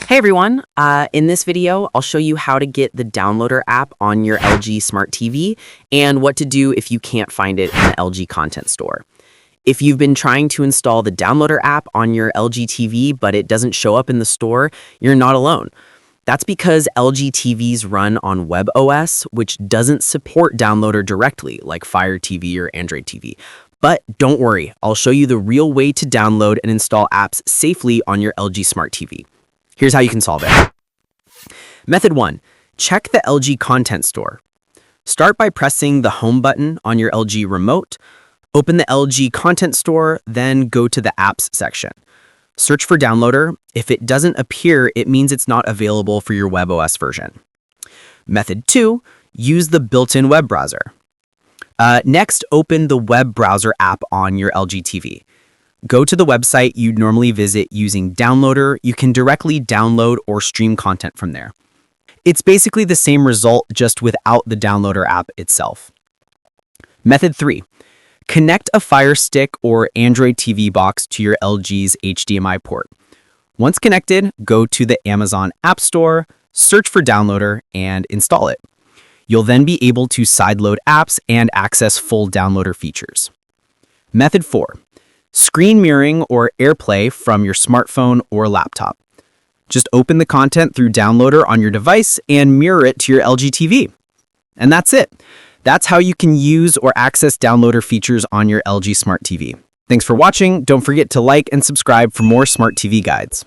Hey everyone, in this video, I'll show you how to get the Downloader app on your LG Smart TV and what to do if you can't find it in the LG Content Store. If you've been trying to install the Downloader app on your LG TV but it doesn't show up in the store, you're not alone. That's because LG TVs run on WebOS, which doesn't support Downloader directly like Fire TV or Android TV. But don't worry, I'll show you the real way to download and install apps safely on your LG Smart TV. Here's how you can solve it. Method 1. Check the LG Content Store. Start by pressing the Home button on your LG remote. Open the LG Content Store, then go to the Apps section. Search for Downloader. If it doesn't appear, it means it's not available for your WebOS version. Method 2. Use the built-in web browser. Next, open the web browser app on your LG TV. Go to the website you'd normally visit using Downloader. You can directly download or stream content from there. It's basically the same result, just without the Downloader app itself. Method 3. Connect a Fire Stick or Android TV box to your LG's HDMI port. Once connected, go to the Amazon App Store, search for Downloader, and install it. You'll then be able to sideload apps and access full Downloader features. Method 4. Screen mirroring or AirPlay from your smartphone or laptop. Just open the content through Downloader on your device and mirror it to your LG TV. And that's it. That's how you can use or access Downloader features on your LG Smart TV. Thanks for watching. Don't forget to like and subscribe for more Smart TV guides.